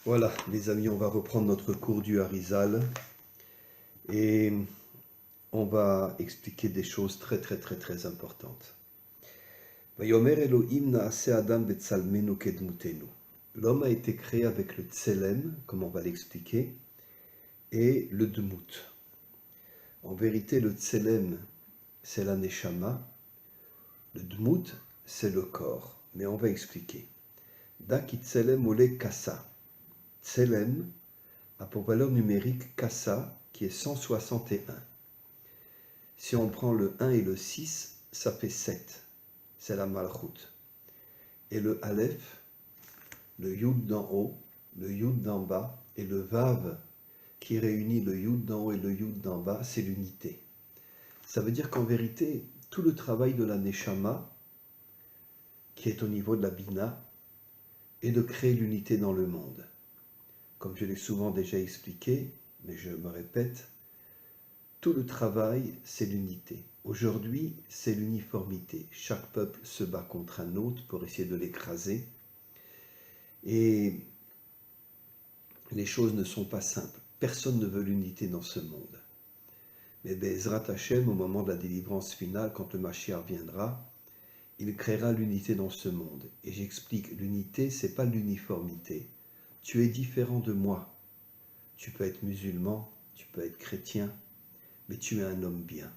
Voilà, les amis, on va reprendre notre cours du Harizal et on va expliquer des choses très très très très importantes. Vayomer Elohim naase Adam betzalmenu kedmutenu. L'homme a été créé avec le tselem, comme on va l'expliquer, et le dmut. En vérité, le tselem, c'est la neshama, le dmut, c'est le corps. Mais on va expliquer. Daki tselem ole kassa. Tselem a pour valeur numérique kassa, qui est 161. Si on prend le 1 et le 6, ça fait 7. C'est la malchoute. Et le aleph, le yud d'en haut, le yud d'en bas, et le vav qui réunit le yud d'en haut et le yud d'en bas, c'est l'unité. Ça veut dire qu'en vérité, tout le travail de la neshama, qui est au niveau de la bina, est de créer l'unité dans le monde. Comme je l'ai souvent déjà expliqué, mais je me répète, tout le travail, c'est l'unité. Aujourd'hui, c'est l'uniformité. Chaque peuple se bat contre un autre pour essayer de l'écraser. Et les choses ne sont pas simples. Personne ne veut l'unité dans ce monde. Mais Bezrat Hashem, au moment de la délivrance finale, quand le Mashiach viendra, il créera l'unité dans ce monde. Et j'explique, l'unité, c'est pas l'uniformité. Tu es différent de moi. Tu peux être musulman, tu peux être chrétien, mais tu es un homme bien.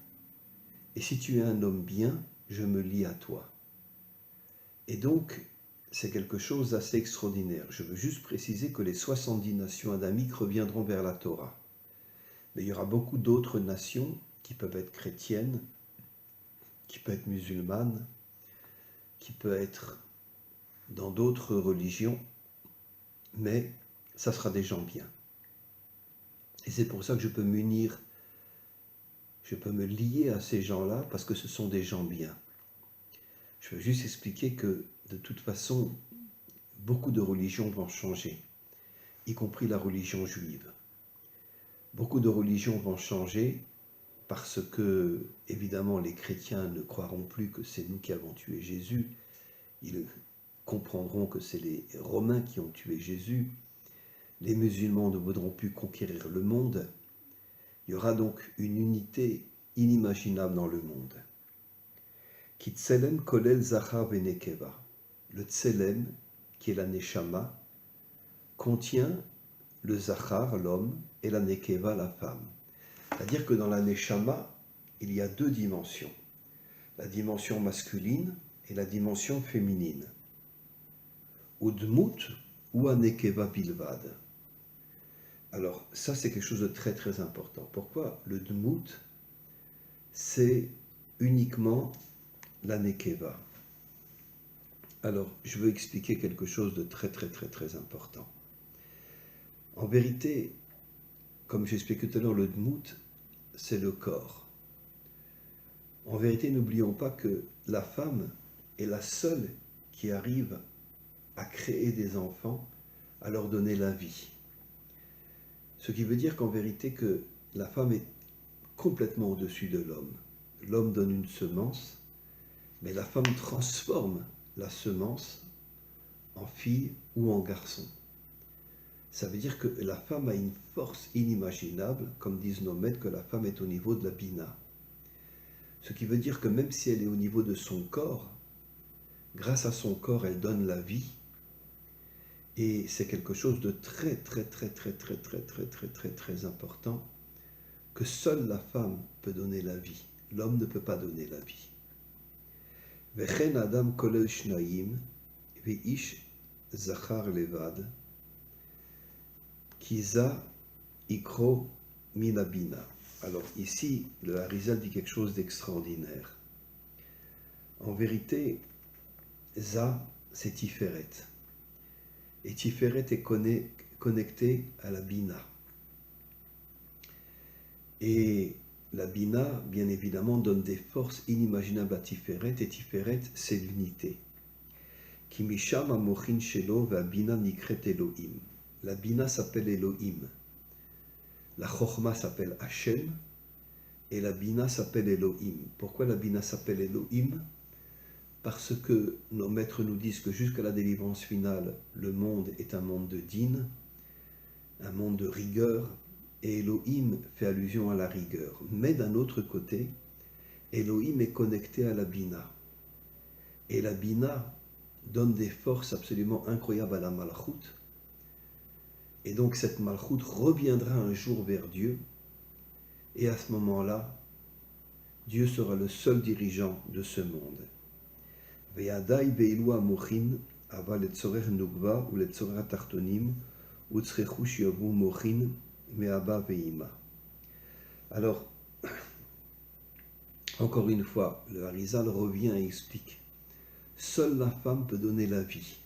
Et si tu es un homme bien, je me lie à toi. Et donc, c'est quelque chose d'assez extraordinaire. Je veux juste préciser que les 70 nations adamiques reviendront vers la Torah. Mais il y aura beaucoup d'autres nations qui peuvent être chrétiennes, qui peuvent être musulmanes, qui peuvent être dans d'autres religions, mais ça sera des gens bien. Et c'est pour ça que je peux m'unir, je peux me lier à ces gens-là, parce que ce sont des gens bien. Je veux juste expliquer que, de toute façon, beaucoup de religions vont changer, y compris la religion juive. Beaucoup de religions vont changer parce que, évidemment, les chrétiens ne croiront plus que c'est nous qui avons tué Jésus. Ils comprendront que c'est les Romains qui ont tué Jésus. Les musulmans ne voudront plus conquérir le monde. Il y aura donc une unité inimaginable dans le monde. Ki tselem kolel zachar venekeva. Le tselem, qui est la neshama, contient le zachar, l'homme, et la nekeva, la femme. C'est-à-dire que dans la neshama, il y a deux dimensions. La dimension masculine et la dimension féminine. Ou dmut ou anekeva bilvad. Alors, ça, c'est quelque chose de très très important. Pourquoi le dmut, c'est uniquement la nekeva? Alors, je veux expliquer quelque chose de très très très très important. En vérité, comme j'expliquais tout à l'heure, le dmut, c'est le corps. En vérité, n'oublions pas que la femme est la seule qui arrive à créer des enfants, à leur donner la vie. Ce qui veut dire qu'en vérité, que la femme est complètement au-dessus de l'homme. L'homme donne une semence, mais la femme transforme la semence en fille ou en garçon. Ça veut dire que la femme a une force inimaginable, comme disent nos maîtres, que la femme est au niveau de la bina. Ce qui veut dire que même si elle est au niveau de son corps, grâce à son corps, elle donne la vie. Et c'est quelque chose de très très très très très très très très très très important, que seule la femme peut donner la vie. L'homme ne peut pas donner la vie. Vechen adam kolel shnayim veish zachar levad kiza ikro minabina. Alors ici, le Harizal dit quelque chose d'extraordinaire. En vérité, Za, c'est Tiferet. Et Tiferet est connecté à la Bina. Et la Bina, bien évidemment, donne des forces inimaginables à Tiferet, et Tiferet, c'est l'unité. Ki misham amochin shelo va Bina nikret Elohim. La Bina s'appelle Elohim. La Chochma s'appelle Hashem, et la Bina s'appelle Elohim. Pourquoi la Bina s'appelle Elohim? Parce que nos maîtres nous disent que jusqu'à la délivrance finale, le monde est un monde de dîn, un monde de rigueur, et Elohim fait allusion à la rigueur. Mais d'un autre côté, Elohim est connecté à la Bina. Et la Bina donne des forces absolument incroyables à la Malchut. Et donc cette Malchut reviendra un jour vers Dieu. Et à ce moment-là, Dieu sera le seul dirigeant de ce monde. Ve'adai be'ilu amochin, ava letzorer nugva ou letzorer tartonim, ou tzrechu shiavu mochin, me'aba ve'ima. Alors, encore une fois, le Harizal revient et explique. Seule la femme peut donner la vie.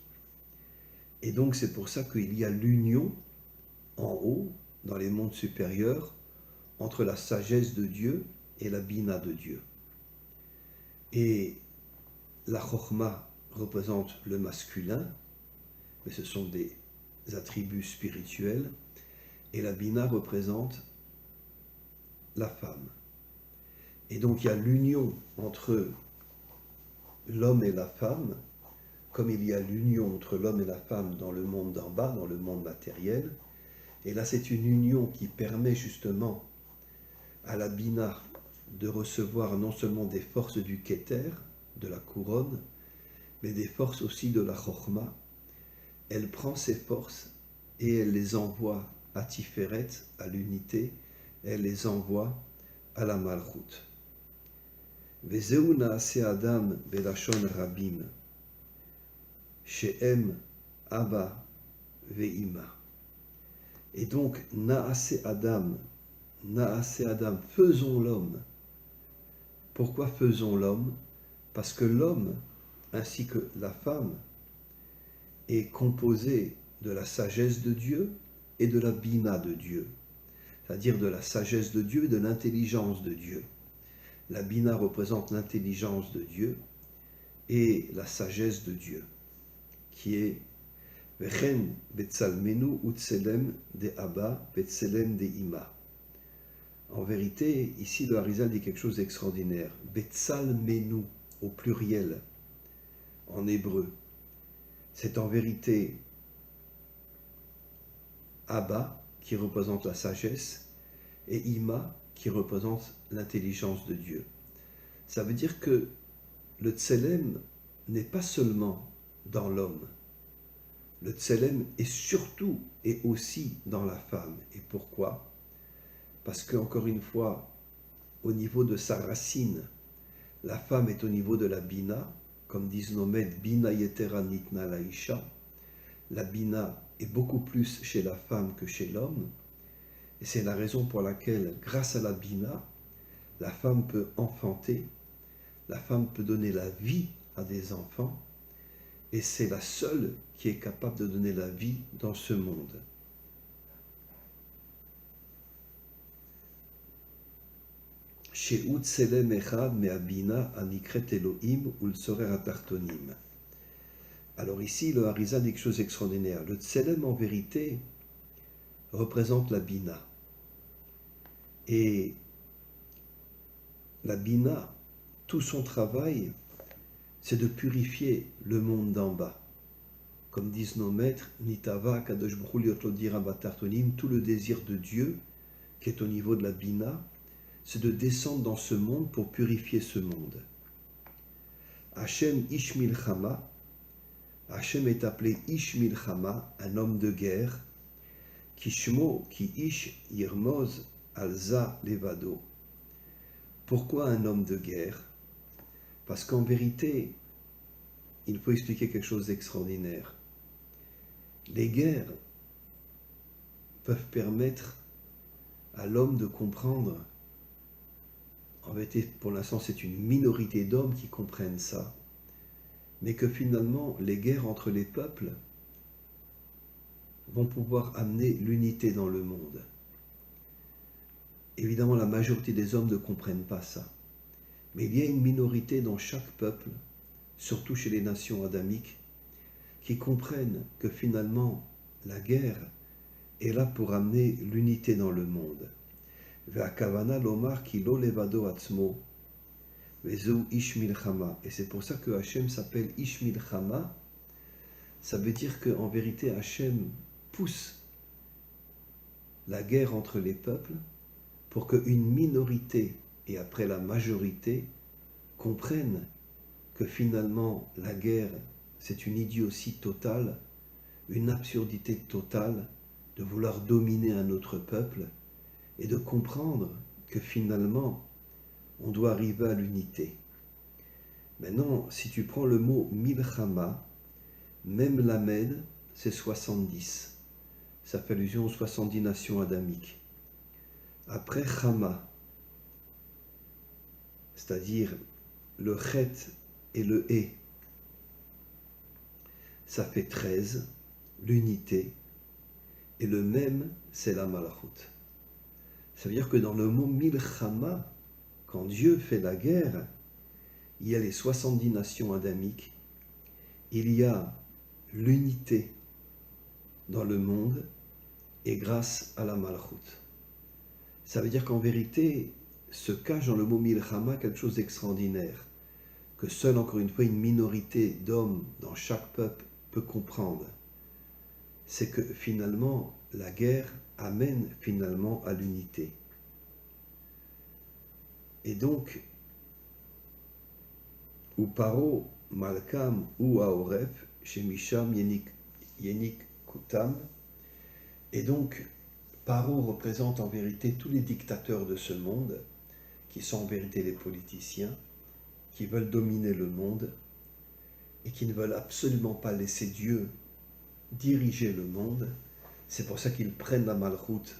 Et donc c'est pour ça qu'il y a l'union en haut, dans les mondes supérieurs, entre la sagesse de Dieu et la bina de Dieu. Et la chokhma représente le masculin, mais ce sont des attributs spirituels, et la bina représente la femme. Et donc il y a l'union entre l'homme et la femme, comme il y a l'union entre l'homme et la femme dans le monde d'en bas, dans le monde matériel. Et là, c'est une union qui permet justement à la Bina de recevoir non seulement des forces du Keter, de la couronne, mais des forces aussi de la Chokhma. Elle prend ces forces et elle les envoie à Tiferet, à l'unité, elle les envoie à la Malchut. Vezeu naase Adam belashon rabim, she'em Abba ve'ima. Et donc, naase Adam, faisons l'homme. Pourquoi faisons l'homme? Parce que l'homme, ainsi que la femme, est composé de la sagesse de Dieu et de la bina de Dieu, c'est-à-dire de la sagesse de Dieu et de l'intelligence de Dieu. La bina représente l'intelligence de Dieu et la sagesse de Dieu, qui est Vechen betsalmenu utselem de Abba betselem de Ima. En vérité, ici le Harizal dit quelque chose d'extraordinaire. Betsalmenu au pluriel en hébreu. C'est en vérité Abba qui représente la sagesse et Ima qui représente l'intelligence de Dieu. Ça veut dire que le tselem n'est pas seulement dans l'homme. Le tselem est surtout et aussi dans la femme. Et pourquoi? Parce que, encore une fois, au niveau de sa racine, la femme est au niveau de la bina, comme disent nos maîtres, bina yetera nitna laisha. La bina est beaucoup plus chez la femme que chez l'homme. Et c'est la raison pour laquelle, grâce à la bina, la femme peut enfanter, la femme peut donner la vie à des enfants, et c'est la seule qui est capable de donner la vie dans ce monde. She'ut selem echad me'abina anikret Elohim ulsorer atartonim. Alors ici, le Harizal dit quelque chose d'extraordinaire. Le tselem, en vérité, représente la bina. Et la bina, tout son travail, c'est de purifier le monde d'en bas. Comme disent nos maîtres, Nitava, Kadosh Baruch Hu liot lo dira batartonim, tout le désir de Dieu, qui est au niveau de la bina, c'est de descendre dans ce monde pour purifier ce monde. Hachem Ish Milchama, Hachem est appelé Ish Milchama, un homme de guerre, Kishmo ki Ish Yirmoz Alza Levado. Pourquoi un homme de guerre? Parce qu'en vérité, il faut expliquer quelque chose d'extraordinaire. Les guerres peuvent permettre à l'homme de comprendre. En vérité, pour l'instant, c'est une minorité d'hommes qui comprennent ça, mais que finalement, les guerres entre les peuples vont pouvoir amener l'unité dans le monde. Évidemment, la majorité des hommes ne comprennent pas ça, mais il y a une minorité dans chaque peuple, surtout chez les nations adamiques, qui comprennent que finalement, la guerre est là pour amener l'unité dans le monde. Ve'akavana lomar ki lo levado atzmo, ve'zeu ish milchama. Et c'est pour ça que Hachem s'appelle Ish Milchama. Ça veut dire qu'en vérité, Hachem pousse la guerre entre les peuples pour qu'une minorité et après la majorité comprennent que finalement la guerre c'est une idiotie totale, une absurdité totale de vouloir dominer un autre peuple et de comprendre que finalement on doit arriver à l'unité. Maintenant, si tu prends le mot milchama, même Lamed, c'est 70. Ça fait allusion aux 70 nations adamiques. Après Chama, c'est-à-dire le Chet et le E, ça fait 13, l'unité, et le même, c'est la Malachut. Ça veut dire que dans le mot Milchama, quand Dieu fait la guerre, il y a les 70 nations adamiques, il y a l'unité dans le monde, et grâce à la Malachut. Ça veut dire qu'en vérité, se cache dans le mot Milchama quelque chose d'extraordinaire, que seule, encore une fois, une minorité d'hommes dans chaque peuple peut comprendre. C'est que finalement, la guerre amène finalement à l'unité. Et donc, ou Paro, Malkam, ou Aoref, chez Misham, Yenik Kutam. Et donc, Paro représente en vérité tous les dictateurs de ce monde, qui sont en vérité les politiciens, qui veulent dominer le monde et qui ne veulent absolument pas laisser Dieu diriger le monde. C'est pour ça qu'ils prennent la Malchut,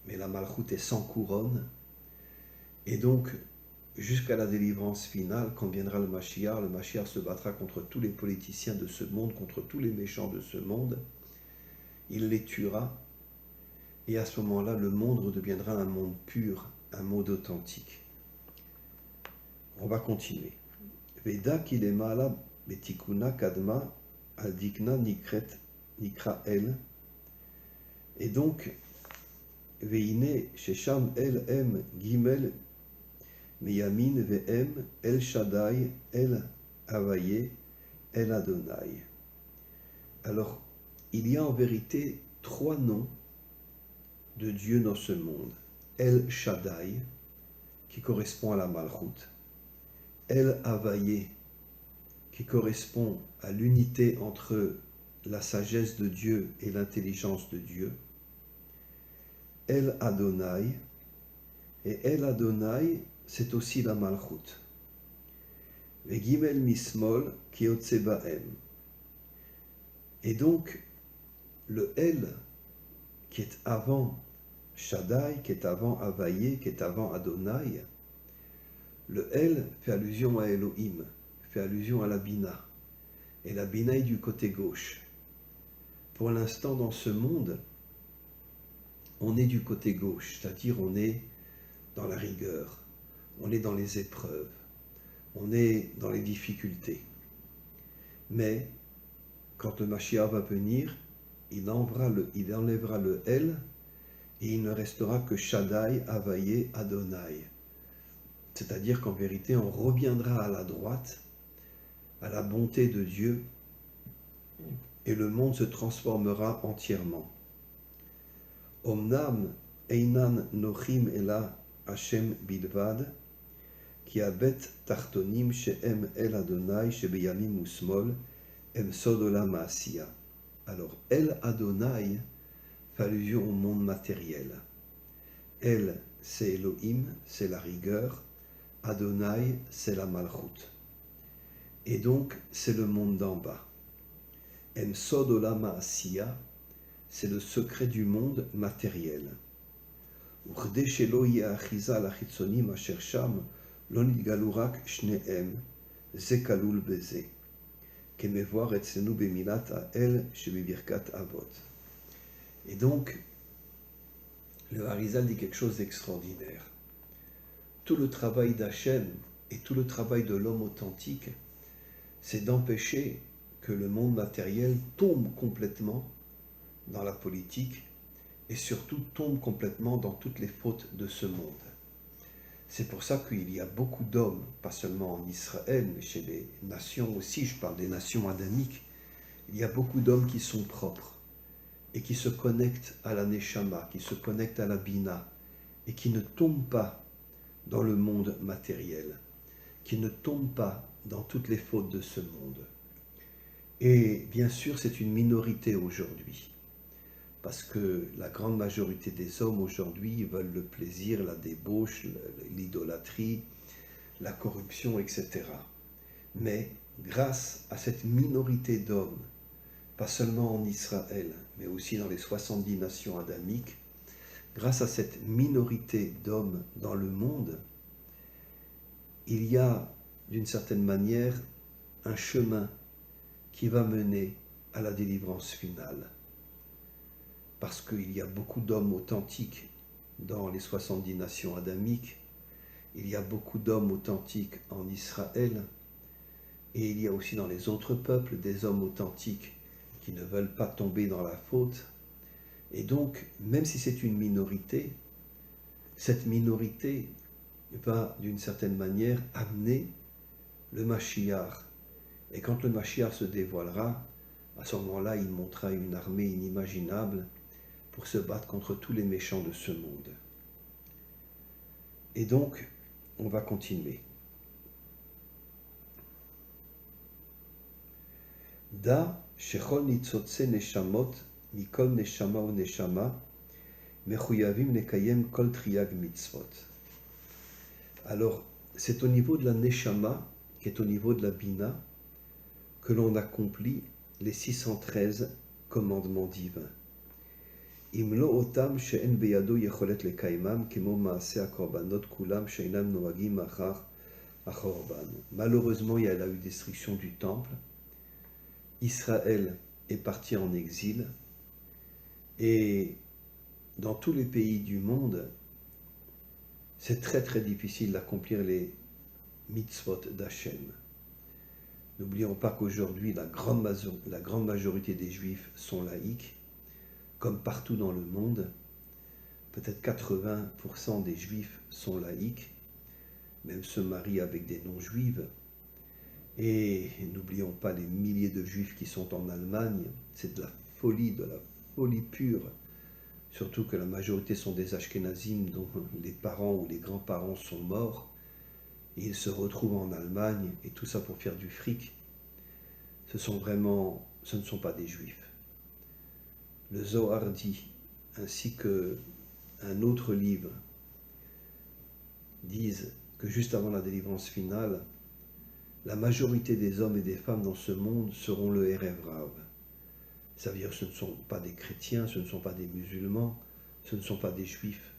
mais la Malchut est sans couronne. Et donc, jusqu'à la délivrance finale, quand viendra le Mashiach se battra contre tous les politiciens de ce monde, contre tous les méchants de ce monde. Il les tuera. Et à ce moment-là, le monde redeviendra un monde pur, un monde authentique. On va continuer. Veda kilemala betikuna kadma aldikna nikra el. Et donc, veine shesham el em gimel miyamin ve'em el shaddai el havaye el Adonai. Alors, il y a en vérité 3 noms de Dieu dans ce monde. El Shaddai, qui correspond à la Malchut. El Havaye, qui correspond à l'unité entre la sagesse de Dieu et l'intelligence de Dieu. El Adonai, et El Adonai, c'est aussi la Malchut. Vegimel Mismol Kiotsebaem. Et donc, le El, qui est avant Shaddai, qui est avant Havaye, qui est avant Adonai, le El fait allusion à Elohim, fait allusion à la Bina. Et la Bina est du côté gauche. Pour l'instant, dans ce monde, on est du côté gauche, c'est-à-dire on est dans la rigueur, on est dans les épreuves, on est dans les difficultés. Mais, quand le Mashiach va venir, il enlèvera le El, et il ne restera que Shaddai, Havaye, Adonai. C'est-à-dire qu'en vérité, on reviendra à la droite, à la bonté de Dieu, et le monde se transformera entièrement. Omnam einan nochim ela Hashem bilvad, ki abet tartonim she'em el Adonai shebeyamim usmol, em sodolam asiya. Alors, El Adonai fait allusion au monde matériel. El, c'est Elohim, c'est la rigueur. Adonai, c'est la Malchut. Et donc, c'est le monde d'en bas. Em Sod Olam Asiya, c'est le secret du monde matériel. Ukhdei shelo yeh achiza al hachitzonim asher sham, lo nitgalu rak shnehem, ze kalul beze. Kemevoir etzenu bemilat ha'el shebibirkat avot. Et donc, le Harizal dit quelque chose d'extraordinaire. Tout le travail d'Hachem et tout le travail de l'homme authentique, c'est d'empêcher que le monde matériel tombe complètement dans la politique et surtout tombe complètement dans toutes les fautes de ce monde. C'est pour ça qu'il y a beaucoup d'hommes, pas seulement en Israël, mais chez les nations aussi, je parle des nations adamiques, il y a beaucoup d'hommes qui sont propres, et qui se connectent à la Neshama, qui se connectent à la Bina, et qui ne tombent pas dans le monde matériel, qui ne tombent pas dans toutes les fautes de ce monde. Et bien sûr, c'est une minorité aujourd'hui, parce que la grande majorité des hommes aujourd'hui veulent le plaisir, la débauche, l'idolâtrie, la corruption, etc. Mais grâce à cette minorité d'hommes, pas seulement en Israël, mais aussi dans les 70 nations adamiques, grâce à cette minorité d'hommes dans le monde, il y a d'une certaine manière un chemin qui va mener à la délivrance finale. Parce qu'il y a beaucoup d'hommes authentiques dans les 70 nations adamiques, il y a beaucoup d'hommes authentiques en Israël, et il y a aussi dans les autres peuples des hommes authentiques qui ne veulent pas tomber dans la faute. Et donc, même si c'est une minorité, cette minorité va d'une certaine manière amener le Mashiach. Et quand le Mashiach se dévoilera, à ce moment-là, il montera une armée inimaginable pour se battre contre tous les méchants de ce monde. Et donc, on va continuer. Da shechol nitzotze neshamot mikol neshama ou neshama mechuyavim lekayem kol triag mitzvot. Alors, c'est au niveau de la neshama, qui est au niveau de la bina, que l'on accomplit les 613 commandements divins. Imlo otam she'en beyado yecholet lekaimam kemo maase akorbanot kulam she'inam noagim achar achorban. Malheureusement, il y a la destruction du temple. Israël est parti en exil et dans tous les pays du monde, c'est très très difficile d'accomplir les mitzvot d'Hachem. N'oublions pas qu'aujourd'hui, la grande majorité des Juifs sont laïcs, comme partout dans le monde. Peut-être 80% des Juifs sont laïcs, même se marient avec des non-Juives. Et n'oublions pas les milliers de Juifs qui sont en Allemagne. C'est de la folie pure. Surtout que la majorité sont des Ashkénazim dont les parents ou les grands-parents sont morts. Et ils se retrouvent en Allemagne, et tout ça pour faire du fric. Ce ne sont pas des Juifs. Le Zohar dit, ainsi qu'un autre livre, disent que juste avant la délivrance finale, la majorité des hommes et des femmes dans ce monde seront le Erev Rav. Ça veut dire que ce ne sont pas des chrétiens, ce ne sont pas des musulmans, ce ne sont pas des juifs.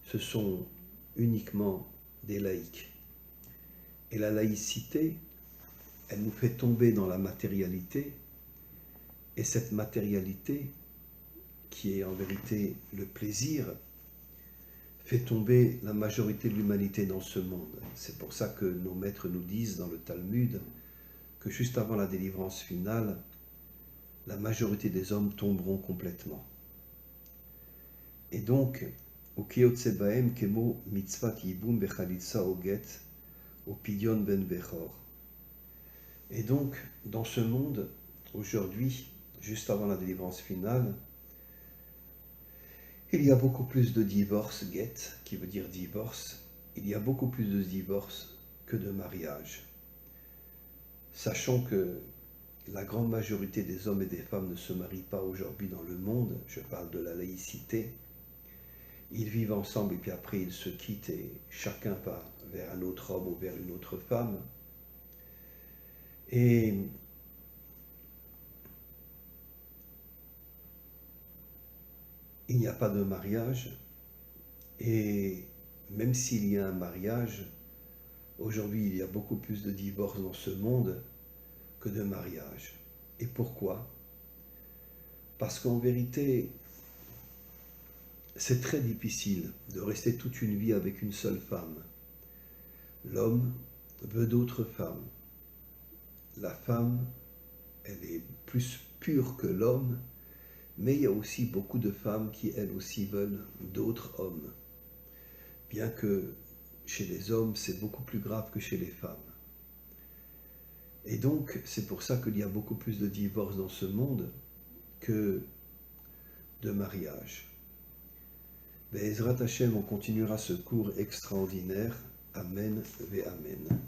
Ce sont uniquement des laïcs. Et la laïcité, elle nous fait tomber dans la matérialité. Et cette matérialité, qui est en vérité le plaisir, fait tomber la majorité de l'humanité dans ce monde. C'est pour ça que nos maîtres nous disent dans le Talmud que juste avant la délivrance finale, la majorité des hommes tomberont complètement. Et donc, Ukiyotse baem kemo mitzvat yibum bechalitza oget opidion ben bechor. Et donc, dans ce monde, aujourd'hui, juste avant la délivrance finale, il y a beaucoup plus de divorces, get, qui veut dire divorce. Il y a beaucoup plus de divorces que de mariages. Sachant que la grande majorité des hommes et des femmes ne se marient pas aujourd'hui dans le monde, je parle de la laïcité, ils vivent ensemble et puis après ils se quittent et chacun va vers un autre homme ou vers une autre femme. Et il n'y a pas de mariage, et même s'il y a un mariage, aujourd'hui il y a beaucoup plus de divorces dans ce monde que de mariages. Et pourquoi? Parce qu'en vérité, c'est très difficile de rester toute une vie avec une seule femme. L'homme veut d'autres femmes. La femme, elle est plus pure que l'homme, mais il y a aussi beaucoup de femmes qui, elles aussi, veulent d'autres hommes. Bien que chez les hommes, c'est beaucoup plus grave que chez les femmes. Et donc, c'est pour ça qu'il y a beaucoup plus de divorces dans ce monde que de mariage. Be'ezrat Hashem, on continuera ce cours extraordinaire. Amen ve Amen.